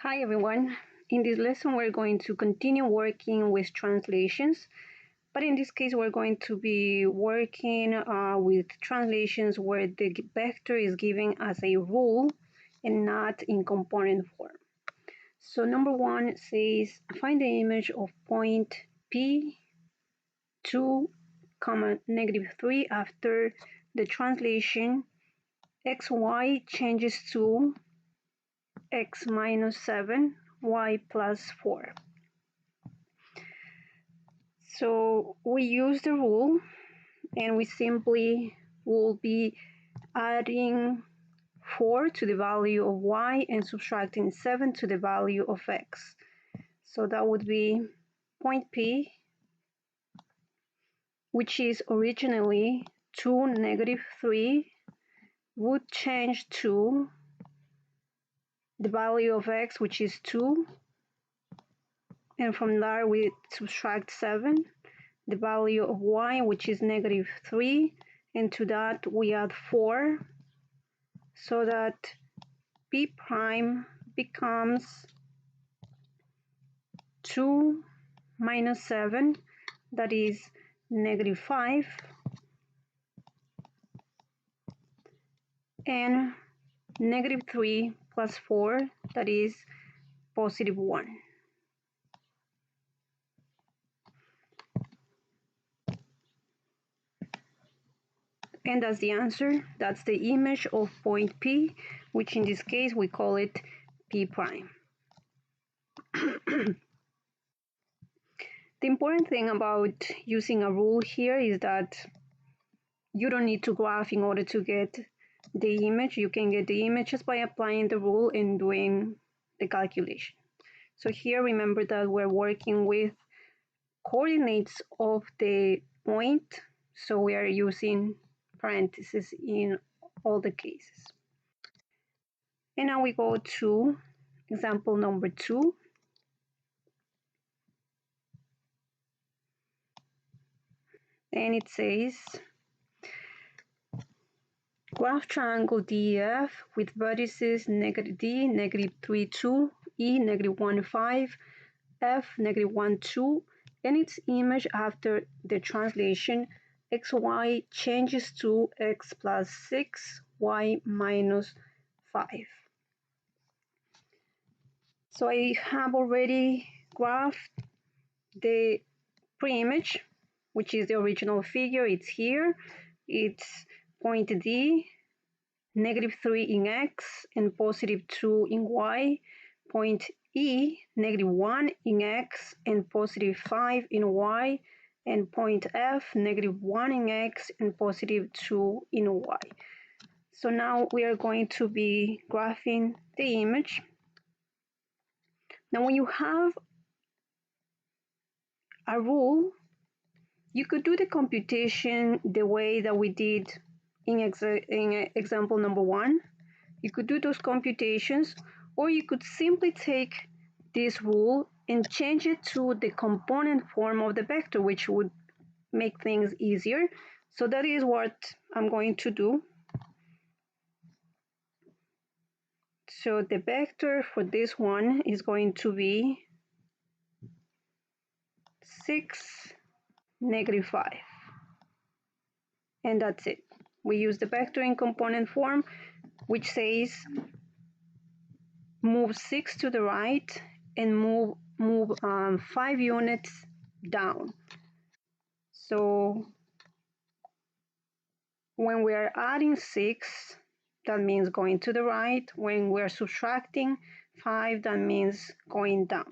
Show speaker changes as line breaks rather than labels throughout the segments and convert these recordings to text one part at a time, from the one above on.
Hi everyone. In this lesson we're going to continue working with translations, but in this case we're going to be working with translations where the vector is given as a rule and not in component form. So number one says find the image of point P 2, -3 after the translation xy changes to x minus 7, y plus 4. So we use the rule and we simply will be adding 4 to the value of y and subtracting 7 to the value of x. So that would be point P, which is originally 2, -3, would change to the value of x, which is 2, and from there we subtract 7, the value of y, which is -3, and to that we add 4, so that P prime becomes 2 minus 7, that is -5, and -3 plus 4, that is +1. And that's the answer. That's the image of point P, which in this case we call it P prime. The important thing about using a rule here is that you don't need to graph in order to get the image. You can get the image just by applying the rule and doing the calculation. So here, remember that we're working with coordinates of the point, so we are using parentheses in all the cases. And now we go to example number 2. And it says, graph triangle DEF with vertices -D, -3, 2, E, -1, 5, F, -1, 2, and its image after the translation xy changes to x plus 6, y minus 5. So I have already graphed the pre-image, which is the original figure. It's here. It's point D, -3 in x and +2 in y. Point E, -1 in x and +5 in y. And point F, -1 in x and +2 in y. So now we are going to be graphing the image. Now when you have a rule, you could do the computation the way that we did in example number 1. You could do those computations, or you could simply take this rule and change it to the component form of the vector, which would make things easier. So that is what I'm going to do. So the vector for this one is going to be 6, -5. And that's it. We use the vector in component form, which says move 6 to the right and move 5 units down. So when we are adding 6, that means going to the right. When we're subtracting 5, that means going down.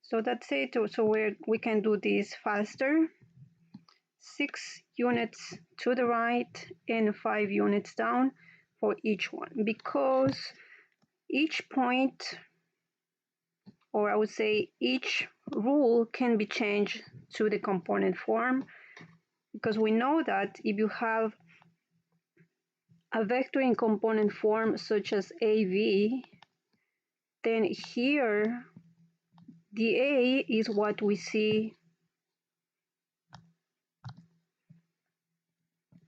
So that's it. So we can do this faster. 6 units to the right and 5 units down for each one, because each point, or I would say each rule, can be changed to the component form, because we know that if you have a vector in component form such as AV, then here the A is what we see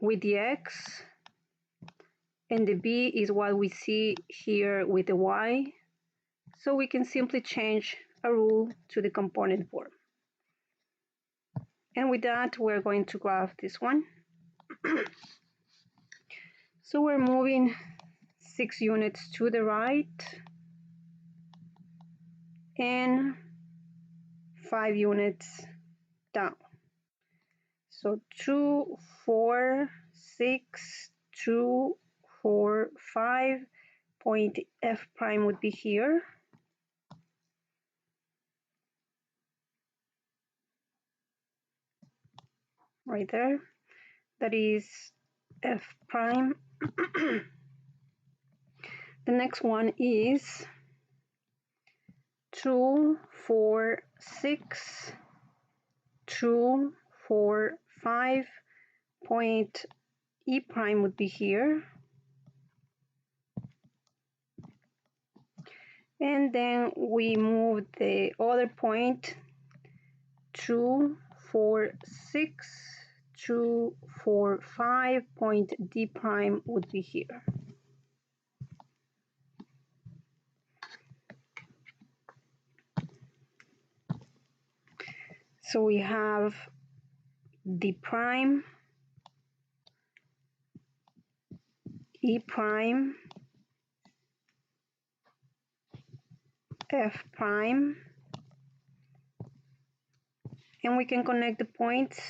with the X, and the B is what we see here with the Y. So we can simply change a rule to the component form. And with that, we're going to graph this one. So we're moving 6 units to the right and 5 units down. So 2, 4, 6, 2, 4, 5. Point F prime would be here. Right there. That is F prime. The next one is 2, 4, 6, 2, 4, 5. Point E prime would be here. And then we move the other point 2, 4, 6, 2, 4, 5. Point D prime would be here. So we have D prime, E prime, F prime, and we can connect the points.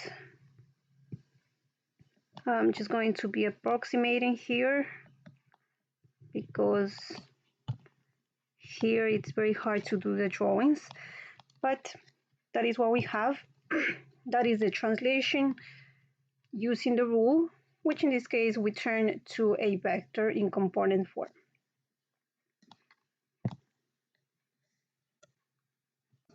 I'm just going to be approximating here because here it's very hard to do the drawings, but that is what we have. That is the translation using the rule, which in this case we turn to a vector in component form.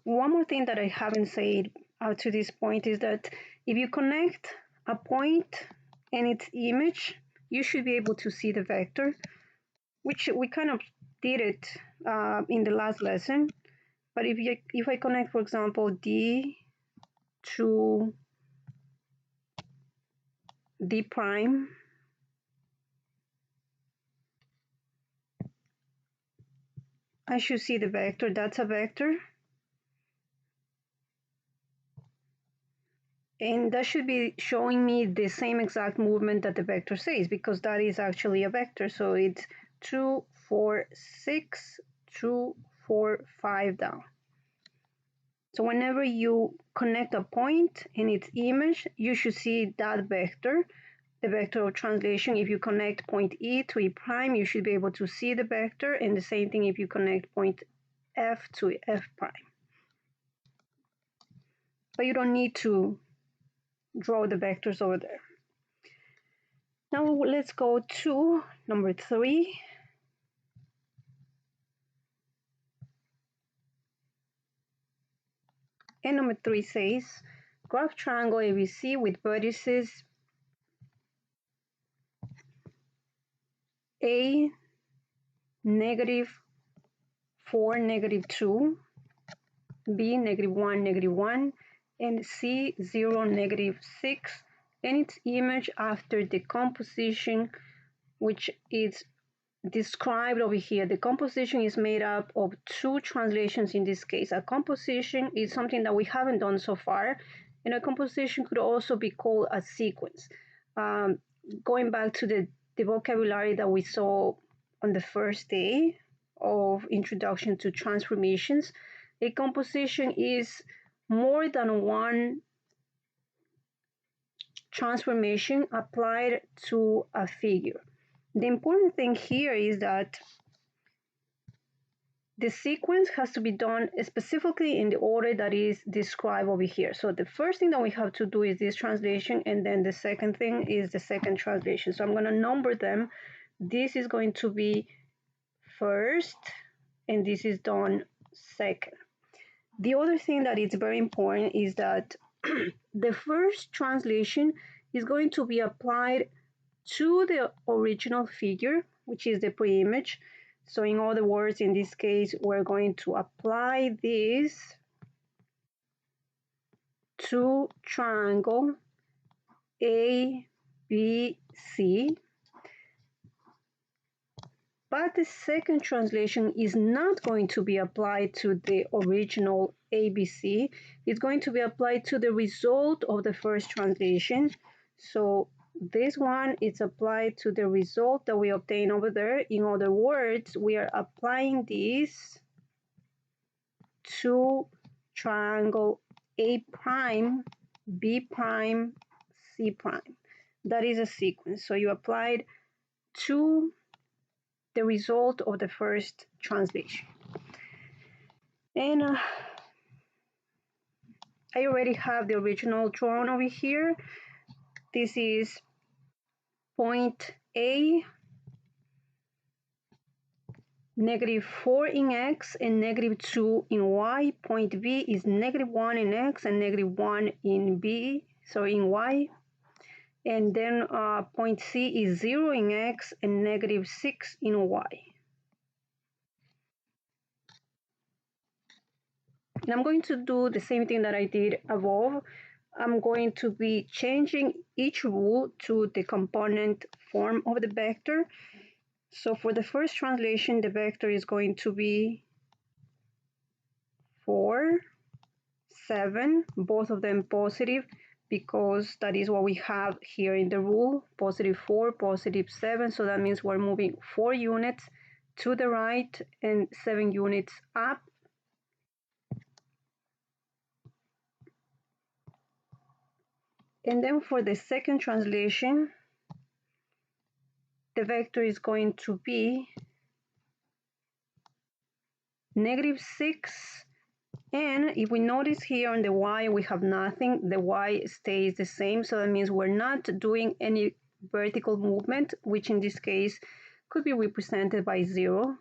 One more thing that I haven't said up to this point is that if you connect a point and its image, you should be able to see the vector, which we kind of did it in the last lesson. But if I connect, for example, D to D prime, I should see the vector. That's a vector. And that should be showing me the same exact movement that the vector says, because that is actually a vector. So it's 2, 4, 6, 2, 4, 5 down. So whenever you connect a point and its image, you should see that vector, the vector of translation. If you connect point E to E prime, you should be able to see the vector, and the same thing if you connect point F to F prime. But you don't need to draw the vectors over there. Now let's go to number 3. And number 3 says, graph triangle ABC with vertices A, -4, -2, B, -1, -1, and C, 0, -6, and its image after decomposition, which is described over here. The composition is made up of 2 translations in this case. A composition is something that we haven't done so far, and a composition could also be called a sequence. Going back to the vocabulary that we saw on the first day of introduction to transformations, a composition is more than one transformation applied to a figure. The important thing here is that the sequence has to be done specifically in the order that is described over here. So the first thing that we have to do is this translation, and then the second thing is the second translation. So I'm going to number them. This is going to be first, and this is done second. The other thing that is very important is that the first translation is going to be applied to the original figure, which is the pre-image. So in other words, in this case, we're going to apply this to triangle ABC. But the second translation is not going to be applied to the original ABC. It's going to be applied to the result of the first translation. So this one is applied to the result that we obtain over there. In other words, we are applying this to triangle A prime, B prime, C prime. That is a sequence. So you applied to the result of the first translation. And I already have the original drawn over here. This is point A, -4 in x and -2 in y. Point B is -1 in x and -1 in b, so in y. And then point C is 0 in x and -6 in y. And I'm going to do the same thing that I did above. I'm going to be changing each rule to the component form of the vector. So for the first translation, the vector is going to be 4, 7, both of them positive, because that is what we have here in the rule, +4, +7. So that means we're moving 4 units to the right and 7 units up. And then for the second translation, the vector is going to be -6. And if we notice here on the y, we have nothing. The y stays the same. So that means we're not doing any vertical movement, which in this case could be represented by 0.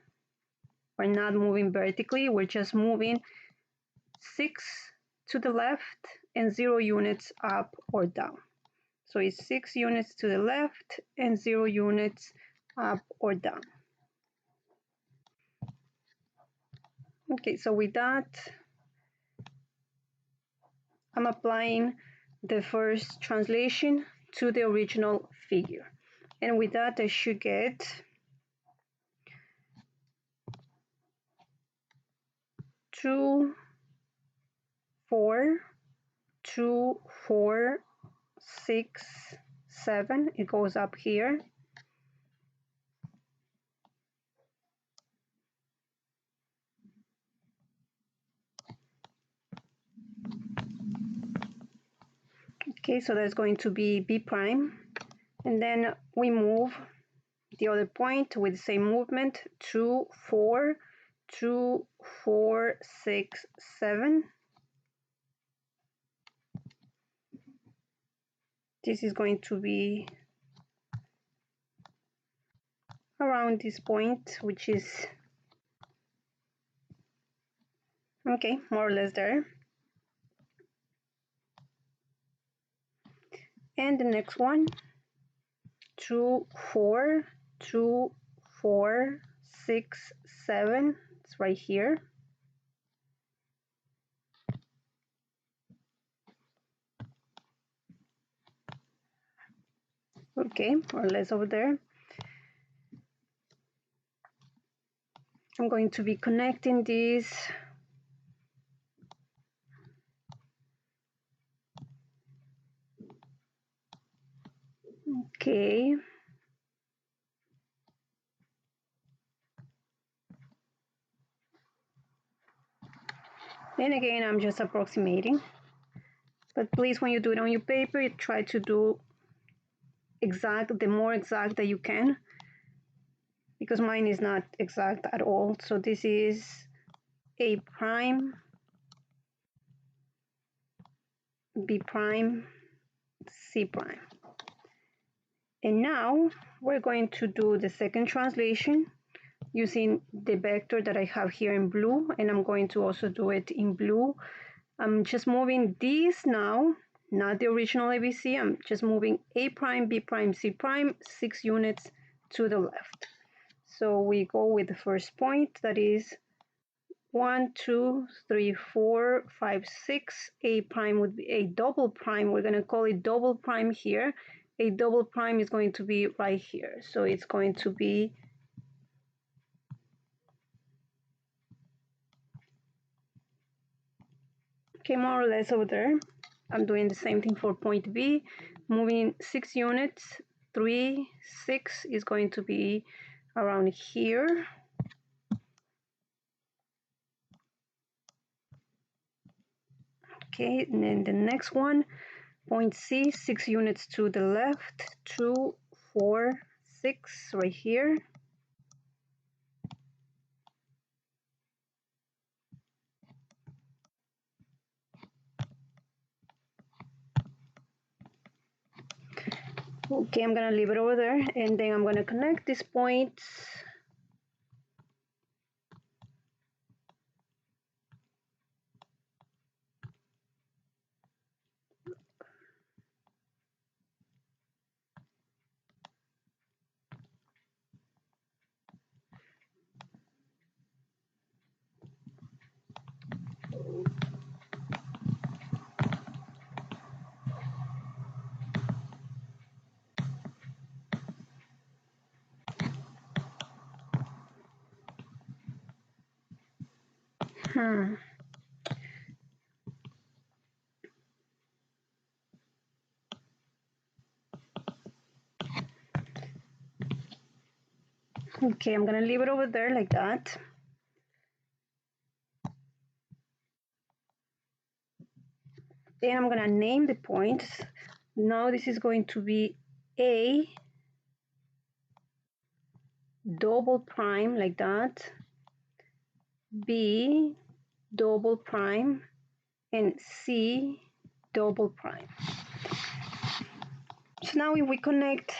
We're not moving vertically. We're just moving 6 to the left and 0 units up or down. So it's 6 units to the left and 0 units up or down. Okay, so with that, I'm applying the first translation to the original figure. And with that, I should get 2, 4, 2, 4, 6, 7. It goes up here. Okay, so that's going to be B prime. And then we move the other point with the same movement, 2, 4, 2, 4, 6, 7. This is going to be around this point, which is, okay, more or less there. And the next one, 2, 4, 2, 4, 6, 7. It's right here. Okay, more or less over there. I'm going to be connecting these. Okay. And again, I'm just approximating. But please, when you do it on your paper, try to do exact, the more exact that you can, because mine is not exact at all. So this is A prime, B prime, C prime. And now we're going to do the second translation using the vector that I have here in blue, and I'm going to also do it in blue. I'm just moving these now, not the original ABC. I'm just moving A prime, B prime, C prime, 6 units to the left. So we go with the first point, that is 1, 2, 3, 4, 5, 6. A prime would be a double prime. We're going to call it double prime here. A double prime is going to be right here. So it's going to be Okay, more or less over there. I'm doing the same thing for point B, moving 6 units. 3, 6 is going to be around here. Okay, and then the next one, point C, 6 units to the left, 2, 4, 6 right here. Okay, I'm gonna leave it over there, and then I'm gonna connect these points. Okay, I'm gonna leave it over there like that. Then I'm gonna name the points. Now this is going to be A double prime like that, B double prime, and C double prime. So now if we connect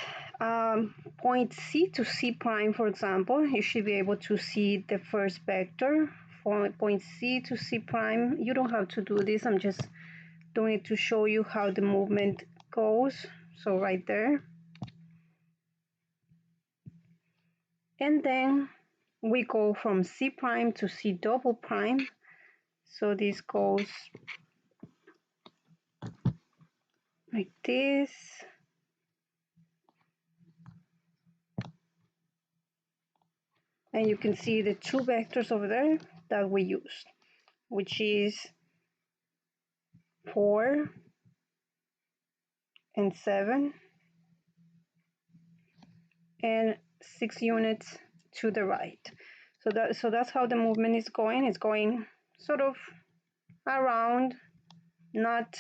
point C to C prime, for example, you should be able to see the first vector for point C to C prime. You don't have to do this. I'm just doing it to show you how the movement goes. So right there. And then we go from C prime to C double prime. So this goes like this. And you can see the two vectors over there that we used, which is 4 and 7 and 6 units to the right. So that's how the movement is going. It's going sort of around, not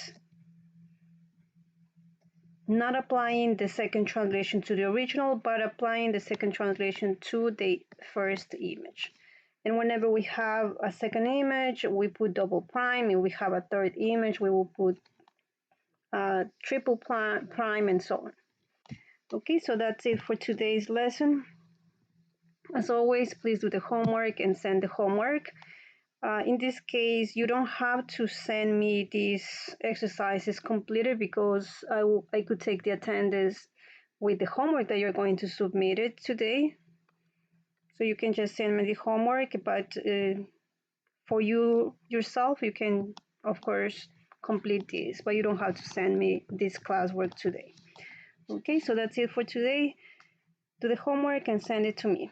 applying the second translation to the original, but applying the second translation to the first image. And whenever we have a second image, we put double prime. If we have a third image, we will put triple prime and so on. Okay, so that's it for today's lesson. As always, please do the homework and send the homework. In this case, you don't have to send me these exercises completed because I could take the attendance with the homework that you're going to submit it today. So you can just send me the homework, but for you yourself, you can, of course, complete this, but you don't have to send me this classwork today. Okay, so that's it for today. Do the homework and send it to me.